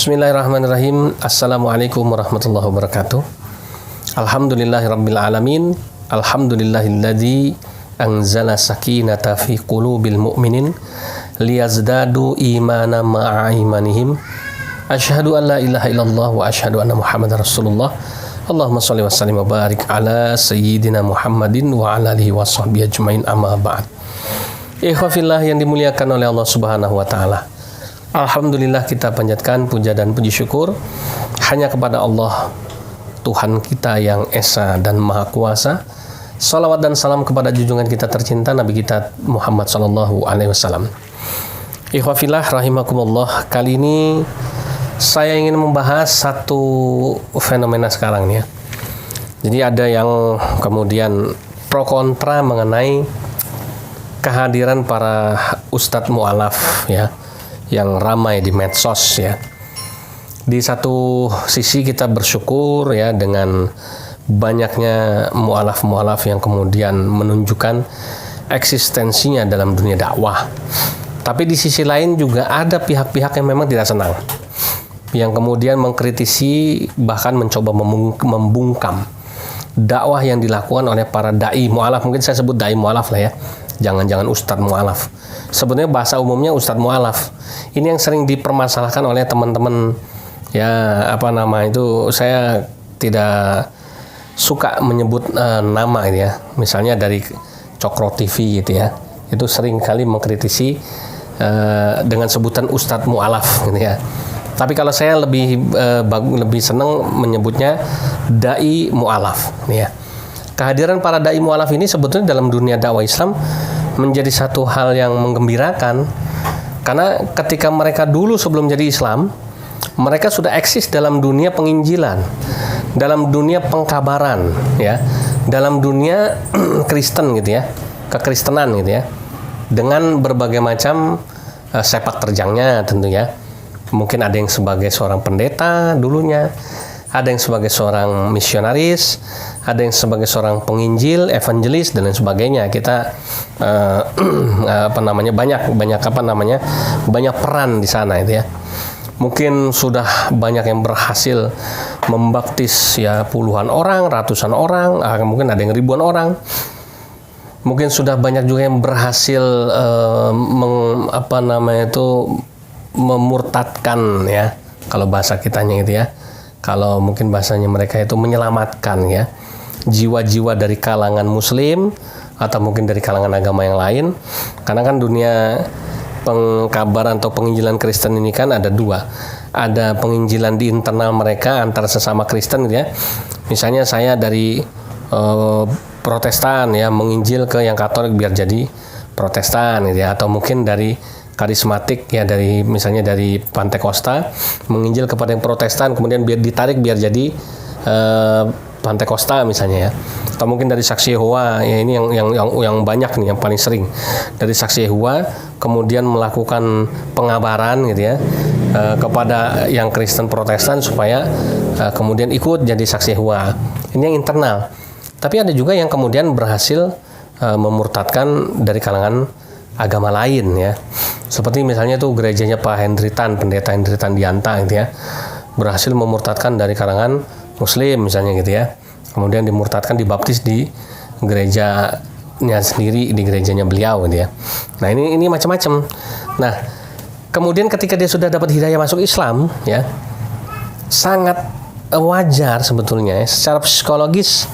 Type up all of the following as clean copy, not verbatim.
Bismillahirrahmanirrahim. Assalamualaikum warahmatullahi wabarakatuh. Alhamdulillahirabbil alamin. Alhamdulillahilladzi anzala sakinata fi qulubil mu'minin liyazdadu imanan ma'a imanihim. Asyhadu an la ilaha illallah wa asyhadu anna Muhammadar Rasulullah. Allahumma shalli wa sallim wa barik ala sayyidina Muhammadin wa ala alihi washabbihi ajmain, amma ba'd. Ikhwafillah yang dimuliakan oleh Allah Subhanahu wa taala. Alhamdulillah, kita panjatkan puja dan puji syukur hanya kepada Allah, Tuhan kita yang Esa dan Maha Kuasa. Salawat dan salam kepada junjungan kita tercinta Nabi kita Muhammad sallallahu alaihi wasallam. Ikhwafillah rahimakumullah, kali ini saya ingin membahas satu fenomena sekarang nih ya. Jadi ada yang kemudian pro kontra mengenai kehadiran para ustadz mu'alaf ya, yang ramai di medsos ya. Di satu sisi kita bersyukur ya dengan banyaknya mu'alaf-mu'alaf yang kemudian menunjukkan eksistensinya dalam dunia dakwah. Tapi di sisi lain juga ada pihak-pihak yang memang tidak senang, yang kemudian mengkritisi, bahkan mencoba membungkam dakwah yang dilakukan oleh para dai mu'alaf. Mungkin saya sebut dai mu'alaf lah ya, jangan ustadz mu'alaf. Sebenarnya bahasa umumnya ustadz mu'alaf. Ini yang sering dipermasalahkan oleh teman-teman ya, saya tidak suka menyebut nama gitu ya. Misalnya dari Cokro TV gitu ya, itu sering kali mengkritisi dengan sebutan ustadz mu'alaf gitu ya. Tapi kalau saya lebih senang menyebutnya dai mu'alaf ya. Kehadiran para dai mu'alaf ini sebetulnya dalam dunia dakwah Islam menjadi satu hal yang menggembirakan, karena ketika mereka dulu sebelum jadi Islam, mereka sudah eksis dalam dunia penginjilan, dalam dunia pengkabaran ya, dalam dunia Kristen gitu ya, kekristenan gitu ya, dengan berbagai macam sepak terjangnya tentu ya. Mungkin ada yang sebagai seorang pendeta dulunya, ada yang sebagai seorang misionaris, ada yang sebagai seorang penginjil, evangelis dan lain sebagainya. Kita banyak peran di sana itu ya. Mungkin sudah banyak yang berhasil membaptis ya puluhan orang, ratusan orang, mungkin ada yang ribuan orang. Mungkin sudah banyak juga yang berhasil memurtadkan ya, kalau bahasa kitanya gitu ya. Kalau mungkin bahasanya mereka itu menyelamatkan ya jiwa-jiwa dari kalangan muslim atau mungkin dari kalangan agama yang lain. Karena kan dunia pengkabaran atau penginjilan Kristen ini kan ada dua. Ada penginjilan di internal mereka antara sesama Kristen gitu ya. Misalnya saya dari Protestan ya, menginjil ke yang Katolik biar jadi Protestan gitu ya, atau mungkin dari karismatik ya, dari misalnya dari Pantekosta menginjil kepada yang Protestan, kemudian biar ditarik biar jadi Pantekosta misalnya ya. Atau mungkin dari Saksi Yehova ya, ini yang banyak nih, yang paling sering dari Saksi Yehova kemudian melakukan pengabaran gitu ya kepada yang Kristen Protestan supaya kemudian ikut jadi Saksi Yehova. Ini yang internal. Tapi ada juga yang kemudian berhasil memurtadkan dari kalangan agama lain ya. Seperti misalnya tuh gerejanya Pak Hendritan, pendeta Hendritan Dianta gitu ya, berhasil memurtadkan dari kalangan muslim misalnya gitu ya. Kemudian dimurtadkan, dibaptis di gerejanya sendiri, di gerejanya beliau gitu ya. Nah, ini macam-macam. Nah, kemudian ketika dia sudah dapat hidayah masuk Islam ya, sangat wajar sebetulnya ya, secara psikologis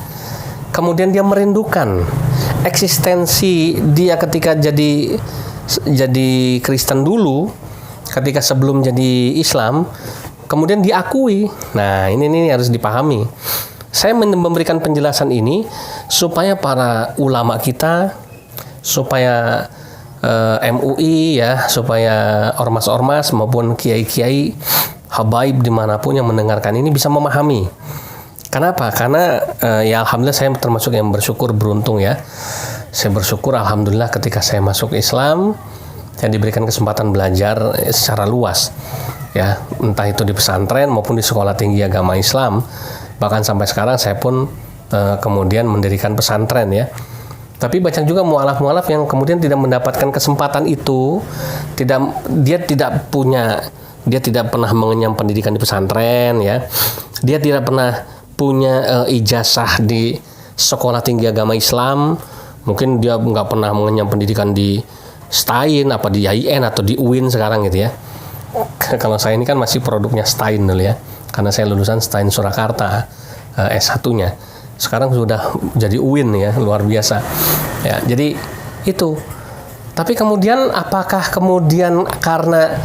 kemudian dia merindukan eksistensi dia ketika jadi Kristen dulu, ketika sebelum jadi Islam, kemudian diakui. Nah, ini harus dipahami. Saya memberikan penjelasan ini supaya para ulama kita, supaya MUI ya, supaya ormas-ormas maupun kiai-kiai habaib dimanapun yang mendengarkan ini bisa memahami. Kenapa? Karena ya alhamdulillah saya termasuk yang bersyukur, beruntung ya. Saya bersyukur alhamdulillah ketika saya masuk Islam, saya diberikan kesempatan belajar secara luas ya, entah itu di pesantren maupun di sekolah tinggi agama Islam. Bahkan sampai sekarang saya pun kemudian mendirikan pesantren ya. Tapi banyak juga mu'alaf-mu'alaf yang kemudian tidak mendapatkan kesempatan itu, dia tidak punya dia tidak pernah mengenyam pendidikan di pesantren, ya, dia tidak pernah punya ijazah di sekolah tinggi agama Islam, mungkin dia nggak pernah mengenyam pendidikan di Stein, apa di IAIN atau di UIN sekarang gitu ya. Kalau saya ini kan masih produknya Stein dulu ya, karena saya lulusan Stein Surakarta S1-nya. Sekarang sudah jadi UIN ya, luar biasa. Ya, jadi itu. Tapi kemudian apakah kemudian karena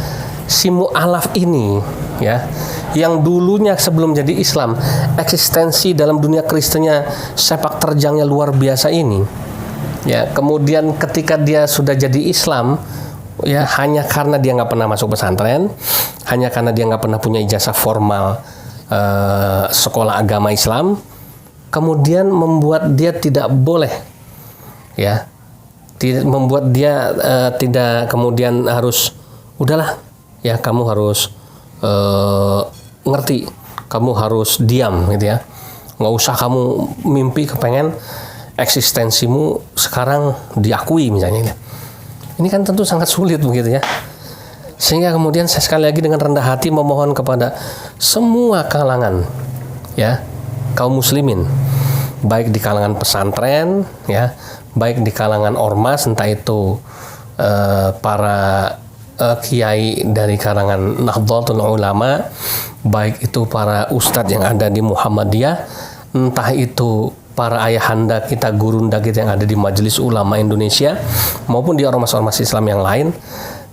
si mu'alaf ini ya, yang dulunya sebelum jadi Islam eksistensi dalam dunia Kristennya sepak terjangnya luar biasa ini, ya, kemudian ketika dia sudah jadi Islam, ya, hanya karena dia nggak pernah masuk pesantren, hanya karena dia nggak pernah punya ijazah formal sekolah agama Islam, kemudian membuat dia tidak boleh, ya, membuat dia tidak kemudian harus, udahlah ya, kamu harus ngerti, kamu harus diam gitu ya, nggak usah kamu mimpi kepengen eksistensimu sekarang diakui misalnya. Ini kan tentu sangat sulit begitu ya, sehingga kemudian saya sekali lagi dengan rendah hati memohon kepada semua kalangan, ya, kaum muslimin, baik di kalangan pesantren, ya, baik di kalangan ormas, entah itu para kiai dari kalangan Nahdlatul Ulama, baik itu para ustadz yang ada di Muhammadiyah, entah itu para ayahanda kita, gurunda kita yang ada di Majelis Ulama Indonesia, maupun di ormas-ormas Islam yang lain,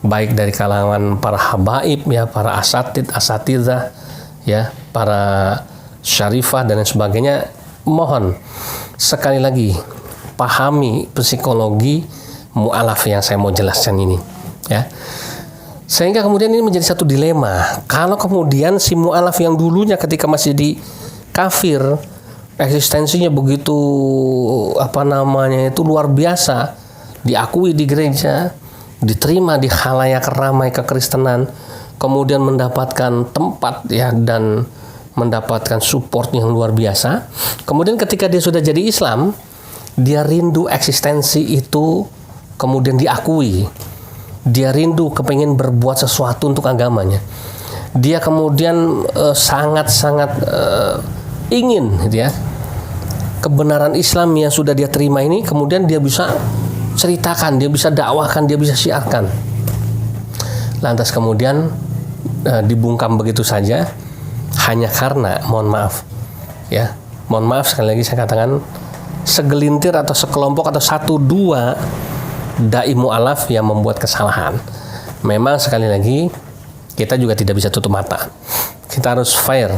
baik dari kalangan para habaib, ya, para asatidzah, ya, para syarifah dan lain sebagainya. Mohon sekali lagi pahami psikologi mu'alaf yang saya mau jelaskan ini, ya. Sehingga kemudian ini menjadi satu dilema. Kalau kemudian si mu'alaf yang dulunya ketika masih di kafir, eksistensinya begitu itu luar biasa, diakui di gereja, diterima di khalayak ramai kekristenan, kemudian mendapatkan tempat, ya, dan mendapatkan support yang luar biasa. Kemudian ketika dia sudah jadi Islam, dia rindu eksistensi itu kemudian diakui. Dia rindu kepengen berbuat sesuatu untuk agamanya. Dia kemudian sangat-sangat ingin, gitu ya, kebenaran Islam yang sudah dia terima ini kemudian dia bisa ceritakan, dia bisa dakwahkan, dia bisa syiarkan. Lantas kemudian dibungkam begitu saja hanya karena, mohon maaf, ya, mohon maaf sekali lagi saya katakan, segelintir atau sekelompok atau satu dua dai mu'alaf yang membuat kesalahan. Memang sekali lagi kita juga tidak bisa tutup mata. Kita harus fair.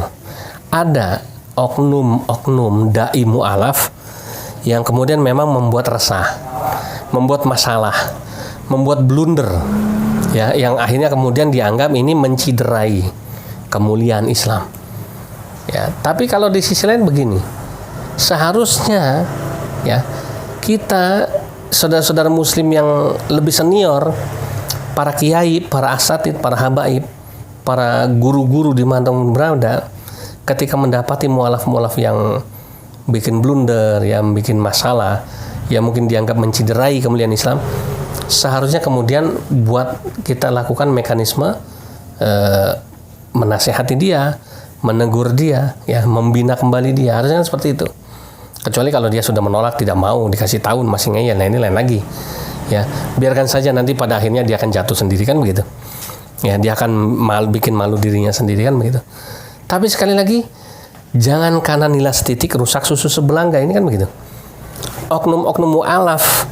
Ada oknum-oknum dai mu'alaf yang kemudian memang membuat resah, membuat masalah, membuat blunder, ya, yang akhirnya kemudian dianggap ini menciderai kemuliaan Islam. Ya, tapi kalau di sisi lain begini, seharusnya, ya, kita saudara-saudara muslim yang lebih senior, para kiai, para asatid, para habaib, para guru-guru di mana berada, ketika mendapati mu'alaf-mu'alaf yang bikin blunder, yang bikin masalah, yang mungkin dianggap menciderai kemuliaan Islam, seharusnya kemudian buat kita lakukan mekanisme menasehati dia, menegur dia, ya, membina kembali dia. Harusnya seperti itu. Kecuali kalau dia sudah menolak, tidak mau dikasih tahu, masih ngeyel, nah ini lain lagi, ya, biarkan saja, nanti pada akhirnya dia akan jatuh sendiri, kan begitu, ya, dia akan bikin malu dirinya sendiri, kan begitu. Tapi sekali lagi, jangan karena nilai setitik rusak susu sebelangga, ini kan begitu. Oknum-oknum mu'alaf,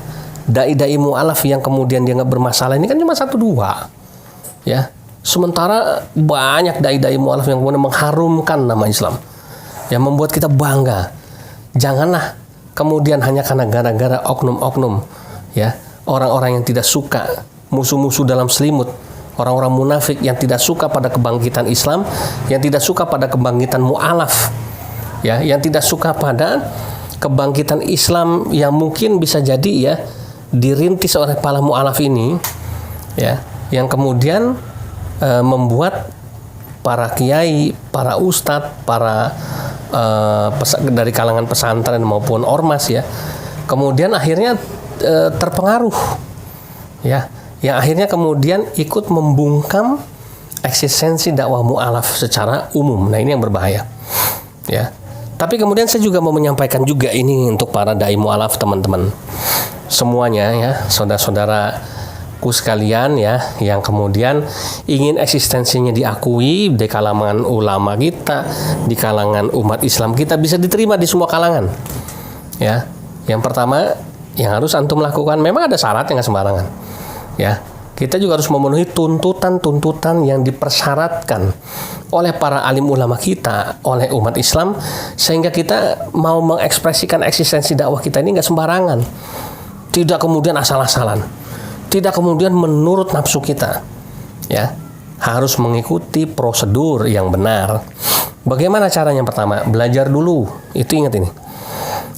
dai-dai mu'alaf yang kemudian dia nggak bermasalah, ini kan cuma satu dua, ya, sementara banyak dai-dai mu'alaf yang kemudian mengharumkan nama Islam, yang membuat kita bangga. Janganlah kemudian hanya karena gara-gara oknum-oknum, ya, orang-orang yang tidak suka, musuh-musuh dalam selimut, orang-orang munafik yang tidak suka pada kebangkitan Islam, yang tidak suka pada kebangkitan mu'alaf, ya, yang tidak suka pada kebangkitan Islam yang mungkin bisa jadi, ya, dirintis oleh para mu'alaf ini, ya, yang kemudian membuat para kiai, para ustadz, para dari kalangan pesantren maupun ormas, ya, kemudian akhirnya terpengaruh, ya, yang akhirnya kemudian ikut membungkam eksistensi dakwah mu'alaf secara umum. Nah, ini yang berbahaya. Ya. Tapi kemudian saya juga mau menyampaikan juga ini untuk para dai mu'alaf teman-teman semuanya ya, saudara-saudaraku sekalian ya, yang kemudian ingin eksistensinya diakui di kalangan ulama kita, di kalangan umat Islam kita, bisa diterima di semua kalangan. Ya. Yang pertama yang harus antum lakukan, memang ada syarat yang nggak sembarangan. Ya. Kita juga harus memenuhi tuntutan-tuntutan yang dipersyaratkan oleh para alim ulama kita, oleh umat Islam, sehingga kita mau mengekspresikan eksistensi dakwah kita ini nggak sembarangan. Tidak kemudian asal-asalan. Tidak kemudian menurut nafsu kita. Ya, harus mengikuti prosedur yang benar. Bagaimana caranya? Yang pertama, belajar dulu. Itu ingat ini.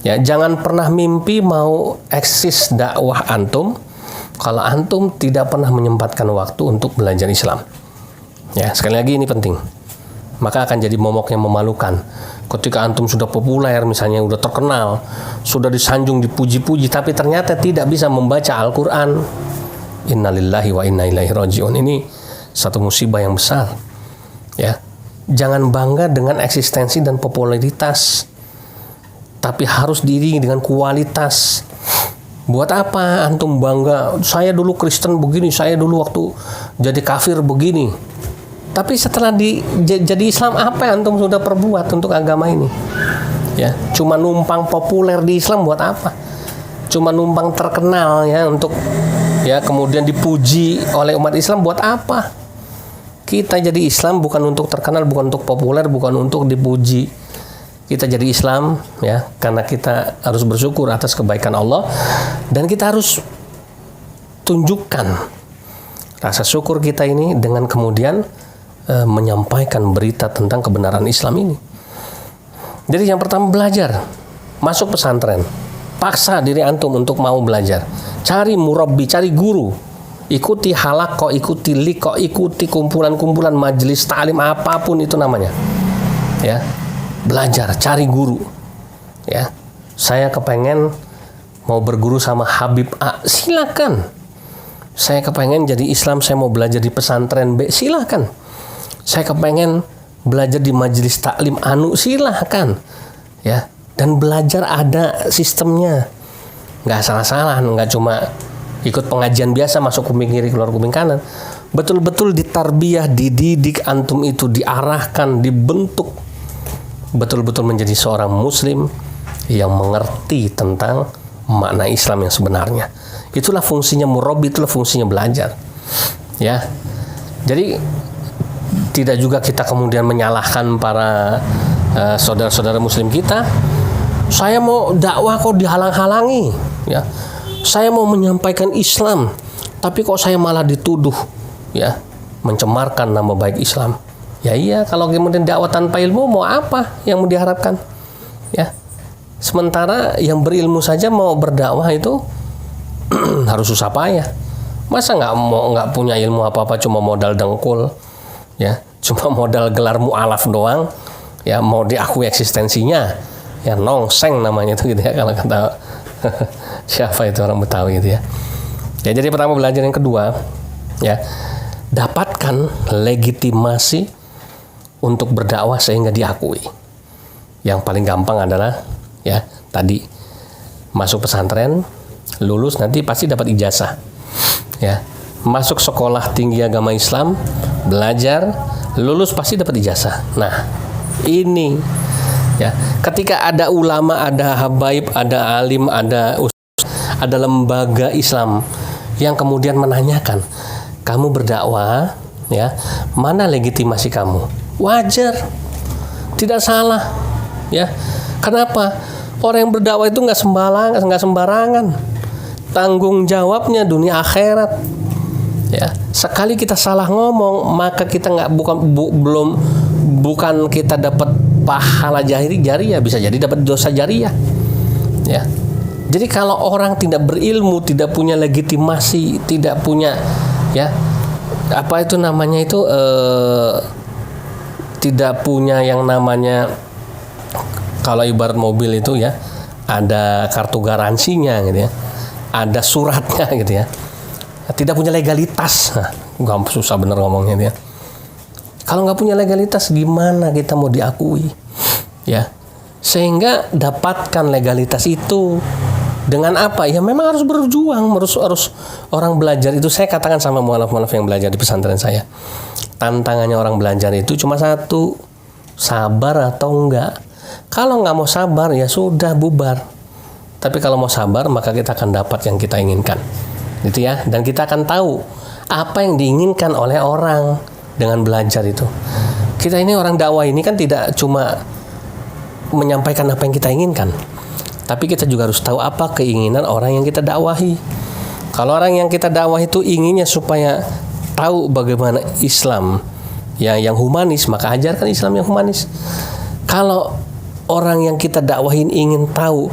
Ya, jangan pernah mimpi mau eksis dakwah antum kalau antum tidak pernah menyempatkan waktu untuk belajar Islam. Ya, sekali lagi ini penting. Maka akan jadi momok yang memalukan. Ketika antum sudah populer, misalnya sudah terkenal, sudah disanjung, dipuji-puji, tapi ternyata tidak bisa membaca Al-Quran. Innalillahi wa inna ilaihi raji'un. Ini satu musibah yang besar. Ya, jangan bangga dengan eksistensi dan popularitas, tapi harus diiringi dengan kualitas. Buat apa antum bangga, saya dulu Kristen begini, saya dulu waktu jadi kafir begini. Tapi setelah jadi Islam, apa yang antum sudah perbuat untuk agama ini? Ya, cuma numpang populer di Islam buat apa? Cuma numpang terkenal ya, untuk ya kemudian dipuji oleh umat Islam buat apa? Kita jadi Islam bukan untuk terkenal, bukan untuk populer, bukan untuk dipuji. Kita jadi Islam ya karena kita harus bersyukur atas kebaikan Allah, dan kita harus tunjukkan rasa syukur kita ini dengan kemudian menyampaikan berita tentang kebenaran Islam ini. Jadi yang pertama, belajar, masuk pesantren, paksa diri antum untuk mau belajar, cari murabbi, cari guru, ikuti halaqah, ikuti liqah, ikuti kumpulan-kumpulan majelis ta'lim apapun itu namanya. Ya. Belajar, cari guru. Ya, saya kepengen mau berguru sama Habib A, silakan. Saya kepengen jadi Islam, saya mau belajar di pesantren B, silakan. Saya kepengen belajar di majelis taklim anu, silakan. Ya, dan belajar ada sistemnya, nggak salah-salah, nggak cuma ikut pengajian biasa masuk kuping kiri keluar kuping kanan. Betul-betul ditarbiyah, dididik antum itu, diarahkan, dibentuk betul-betul menjadi seorang muslim yang mengerti tentang makna Islam yang sebenarnya. Itulah fungsinya murabbi, itulah fungsinya belajar. Ya. Jadi tidak juga kita kemudian menyalahkan para saudara-saudara muslim kita. Saya mau dakwah kok dihalang-halangi, ya. Saya mau menyampaikan Islam, tapi kok saya malah dituduh ya mencemarkan nama baik Islam. Ya iya, kalau kemudian dakwah tanpa ilmu mau apa yang mau diharapkan? Ya. Sementara yang berilmu saja mau berdakwah itu harus susah payah. Masa nggak punya ilmu apa-apa, cuma modal dengkul, ya, cuma modal gelar mu'alaf doang, ya, mau diakui eksistensinya, ya nongseng namanya itu gitu ya, kalau kata siapa itu orang Betawi gitu ya. Ya, jadi pertama belajar, yang kedua, ya, dapatkan legitimasi untuk berdakwah sehingga diakui. Yang paling gampang adalah ya tadi masuk pesantren, lulus nanti pasti dapat ijazah. Ya, masuk sekolah tinggi agama Islam, belajar, lulus pasti dapat ijazah. Nah, ini ya, ketika ada ulama, ada habaib, ada alim, ada lembaga Islam yang kemudian menanyakan, kamu berdakwah, ya, mana legitimasi kamu? Wajar, tidak salah, ya. Kenapa? Orang yang berdakwah itu nggak sembarangan. Tanggung jawabnya dunia akhirat. Ya, sekali kita salah ngomong, maka kita bukan kita dapat pahala jariah, bisa jadi dapat dosa jariah. Ya. Jadi kalau orang tidak berilmu, tidak punya legitimasi, tidak punya, ya, apa itu namanya itu, tidak punya yang namanya, kalau ibarat mobil itu ya, ada kartu garansinya gitu ya, ada suratnya gitu ya, tidak punya legalitas. Nah, susah bener ngomongnya dia. Kalau nggak punya legalitas, gimana kita mau diakui? Ya, sehingga dapatkan legalitas itu dengan apa? Ya memang harus berjuang, harus orang belajar itu. Saya katakan sama mualaf-mualaf yang belajar di pesantren saya, tantangannya orang belajar itu cuma satu, sabar atau enggak. Kalau nggak mau sabar, ya sudah bubar. Tapi kalau mau sabar, maka kita akan dapat yang kita inginkan, gitu ya. Dan kita akan tahu apa yang diinginkan oleh orang dengan belajar itu. Kita ini orang dakwah ini kan tidak cuma menyampaikan apa yang kita inginkan, tapi kita juga harus tahu apa keinginan orang yang kita dakwahi. Kalau orang yang kita dakwahi itu inginnya supaya tahu bagaimana Islam yang humanis, maka ajarkan Islam yang humanis. Kalau orang yang kita dakwahin ingin tahu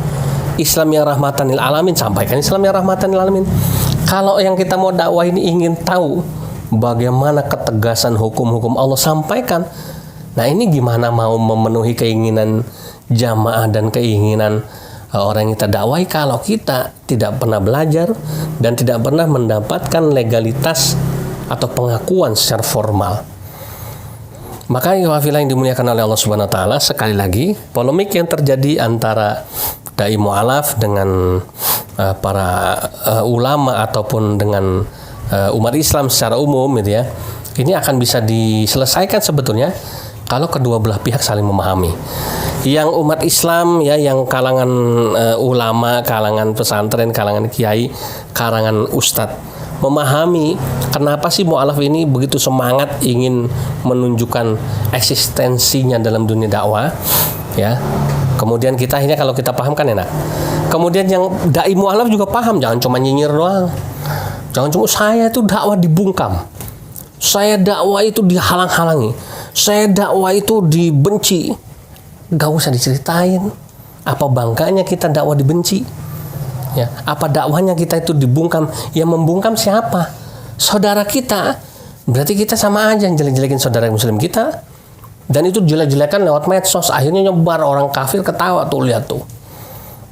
Islam yang rahmatan lil alamin, sampaikan Islam yang rahmatan lil alamin. Kalau yang kita mau dakwahin ingin tahu bagaimana ketegasan hukum-hukum Allah, sampaikan. Nah, ini gimana mau memenuhi keinginan jamaah dan keinginan orang yang kita dakwahi kalau kita tidak pernah belajar dan tidak pernah mendapatkan legalitas atau pengakuan secara formal. Maka wafilah yang dimuliakan oleh Allah Subhanahu wa taala, sekali lagi polemik yang terjadi antara dai mu'alaf dengan para ulama ataupun dengan umat Islam secara umum gitu ya. Ini akan bisa diselesaikan sebetulnya kalau kedua belah pihak saling memahami. Yang umat Islam ya, yang kalangan ulama, kalangan pesantren, kalangan kiai, kalangan ustadz memahami kenapa sih mu'alaf ini begitu semangat ingin menunjukkan eksistensinya dalam dunia dakwah ya. Kemudian kita akhirnya kalau kita paham kan enak. Kemudian yang dai mu'alaf juga paham, jangan cuma nyinyir doang. Jangan cuma saya itu dakwah dibungkam, saya dakwah itu dihalang-halangi, saya dakwah itu dibenci. Gak usah diceritain apa bangganya kita dakwah dibenci ya, apa dakwahnya kita itu dibungkam. Yang membungkam siapa? Saudara kita. Berarti kita sama aja jelek-jelekin saudara muslim kita, dan itu jelek-jelekan lewat medsos, akhirnya nyebar, orang kafir ketawa tuh, lihat tuh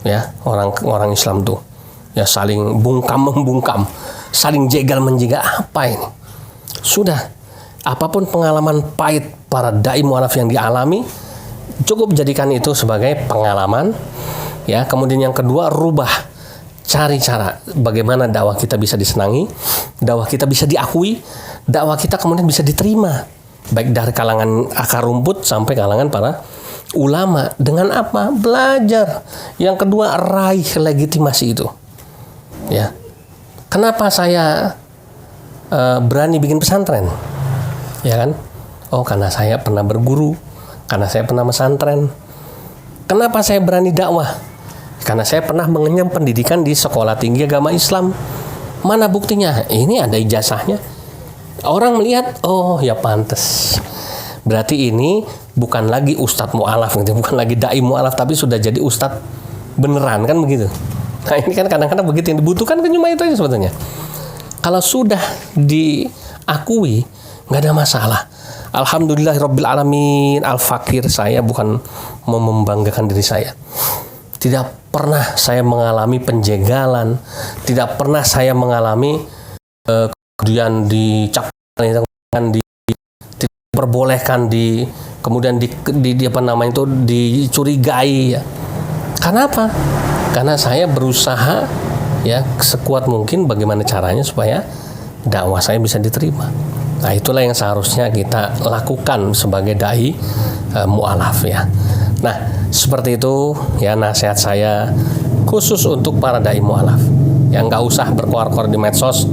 ya, orang Islam tuh ya saling bungkam-membungkam, saling jegal-menjegal. Apa ini? Sudah, apapun pengalaman pahit para dai mu'alaf yang dialami, cukup jadikan itu sebagai pengalaman ya. Kemudian yang kedua, rubah, cari cara bagaimana dakwah kita bisa disenangi, dakwah kita bisa diakui, dakwah kita kemudian bisa diterima baik dari kalangan akar rumput sampai kalangan para ulama. Dengan apa? Belajar. Yang kedua, raih legitimasi itu ya. Kenapa saya berani bikin pesantren ya kan? Oh, karena saya pernah berguru, karena saya pernah pesantren. Kenapa saya berani dakwah? Karena saya pernah mengenyam pendidikan di Sekolah Tinggi Agama Islam. Mana buktinya? Ini ada ijazahnya. Orang melihat, oh ya pantas. Berarti ini bukan lagi ustadz mu'alaf gitu, bukan lagi dai mu'alaf, tapi sudah jadi ustadz beneran, kan begitu. Nah, ini kan kadang-kadang begitu, yang dibutuhkan kan cuma itu aja sebetulnya. Kalau sudah diakui, nggak ada masalah. Alhamdulillahirabbil alamin, al-fakir. Saya bukan mau membanggakan diri saya. Tidak pernah saya mengalami penjegalan, tidak pernah saya mengalami kemudian dicap, diperbolehkan, kemudian apa namanya itu, dicurigai ya. Karena apa? Karena saya berusaha ya sekuat mungkin bagaimana caranya supaya dakwah saya bisa diterima. Nah, itulah yang seharusnya kita lakukan sebagai dai mu'alaf ya. Nah, seperti itu ya nasihat saya khusus untuk para dai mu'alaf. Yang nggak usah berkoar-koar di medsos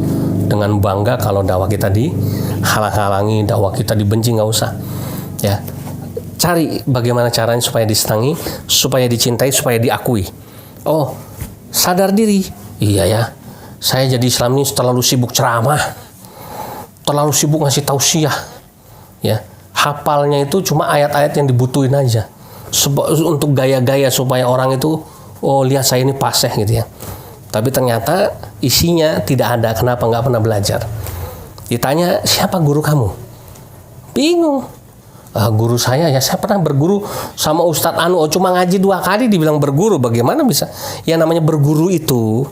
dengan bangga kalau dakwah kita dihalang-halangi, dakwah kita dibenci, nggak usah. Ya, cari bagaimana caranya supaya disenangi, supaya dicintai, supaya diakui. Oh, sadar diri. Iya ya, saya jadi Islam ini terlalu sibuk ceramah, terlalu sibuk ngasih tausiah. Ya, hafalnya itu cuma ayat-ayat yang dibutuhin aja. Untuk gaya-gaya supaya orang itu, oh lihat saya ini paseh gitu ya. Tapi ternyata isinya tidak ada. Kenapa? Nggak pernah belajar. Ditanya, siapa guru kamu? Bingung. Guru saya ya, saya pernah berguru sama Ustadz Anu. Oh, cuma ngaji 2 kali dibilang berguru. Bagaimana bisa? Ya namanya berguru itu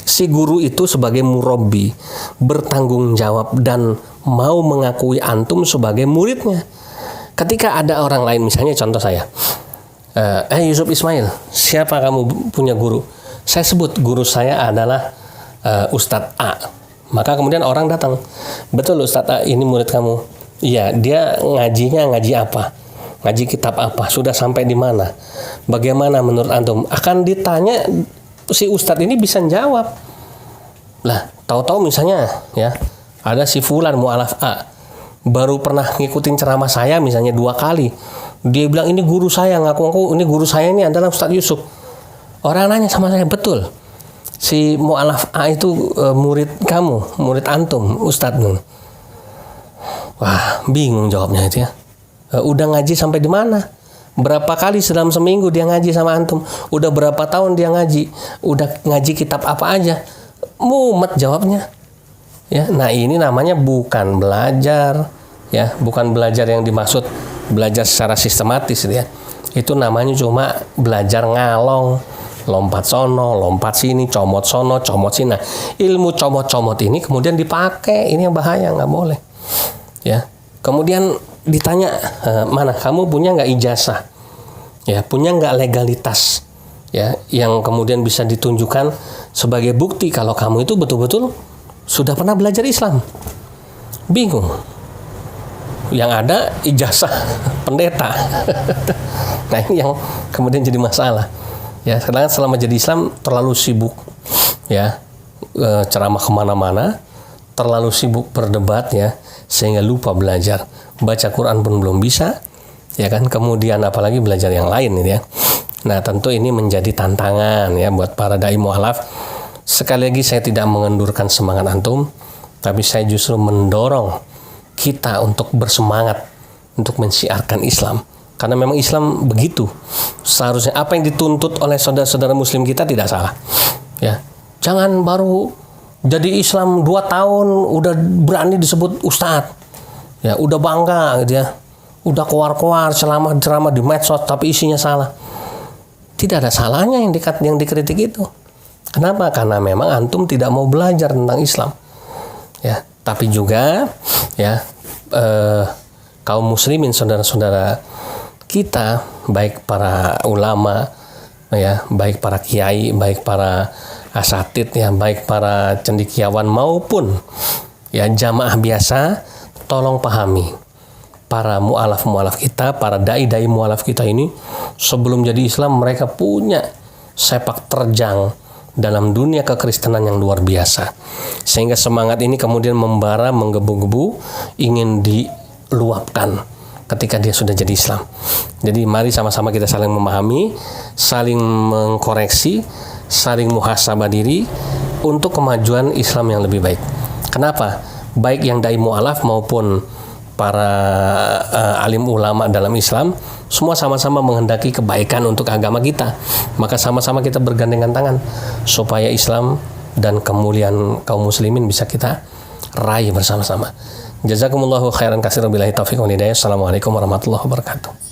Si guru itu sebagai murabbi bertanggung jawab dan mau mengakui antum sebagai muridnya. Ketika ada orang lain, misalnya contoh saya, Yusuf Ismail, siapa kamu punya guru? Saya sebut guru saya adalah Ustadz A. Maka kemudian orang datang, betul Ustadz A ini murid kamu? Iya, dia ngaji apa? Ngaji kitab apa? Sudah sampai di mana? Bagaimana menurut antum? Akan ditanya, si Ustadz ini bisa jawab. Lah, tahu-tahu misalnya ya, ada si fulan mu'alaf A baru pernah ngikutin ceramah saya misalnya 2 kali. Dia bilang ini guru saya, ngaku-ngaku ini guru saya ini adalah Ustadz Yusuf. Orang nanya sama saya, betul. Si mu'alaf A itu murid kamu, murid antum, Ustadz. Wah, bingung jawabnya itu ya. Udah ngaji sampai di mana? Berapa kali dalam seminggu dia ngaji sama antum? Udah berapa tahun dia ngaji? Udah ngaji kitab apa aja? Mumet jawabnya. Ya, nah ini namanya bukan belajar, ya, bukan belajar yang dimaksud belajar secara sistematis ya. Itu namanya cuma belajar ngalong, lompat sono, lompat sini, comot sono, comot sini. Nah, ilmu comot-comot ini kemudian dipakai, ini yang bahaya, nggak boleh. Ya, kemudian ditanya, mana kamu punya nggak ijazah? Ya, punya nggak legalitas? Ya, yang kemudian bisa ditunjukkan sebagai bukti kalau kamu itu betul-betul sudah pernah belajar Islam. Bingung. Yang ada ijazah pendeta. Nah, ini yang kemudian jadi masalah. Ya, sekarang selama jadi Islam terlalu sibuk, ya, ceramah kemana-mana, terlalu sibuk berdebat ya, sehingga lupa belajar. Baca Quran pun belum bisa, ya kan? Kemudian apalagi belajar yang lain ya. Nah, tentu ini menjadi tantangan ya buat para dai mu'alaf. Sekali lagi saya tidak mengendurkan semangat antum, tapi saya justru mendorong kita untuk bersemangat untuk mensiarkan Islam. Karena memang Islam begitu. Seharusnya apa yang dituntut oleh saudara-saudara muslim kita tidak salah. Ya. Jangan baru jadi Islam 2 tahun udah berani disebut ustadz. Ya, udah bangga gitu ya. Udah keluar-keluar ceramah di medsos tapi isinya salah. Tidak ada salahnya yang dikritik itu. Kenapa? Karena memang antum tidak mau belajar tentang Islam. Ya, tapi juga ya kaum muslimin saudara-saudara kita, baik para ulama ya, baik para kiai, baik para asatid ya, baik para cendekiawan maupun ya jamaah biasa, tolong pahami para mu'alaf kita, para dai-dai mu'alaf kita ini sebelum jadi Islam mereka punya sepak terjang dalam dunia kekristenan yang luar biasa. Sehingga semangat ini kemudian membara, menggebu-gebu, ingin diluapkan ketika dia sudah jadi Islam. Jadi mari sama-sama kita saling memahami, saling mengkoreksi, saling muhasabah diri untuk kemajuan Islam yang lebih baik. Kenapa? Baik yang dai mu'alaf maupun para alim ulama dalam Islam semua sama-sama menghendaki kebaikan untuk agama kita. Maka sama-sama kita bergandengan tangan supaya Islam dan kemuliaan kaum muslimin bisa kita raih bersama-sama. Jazakumullahu khairan katsiran, billahi taufiq wal hidayah. Assalamualaikum warahmatullahi wabarakatuh.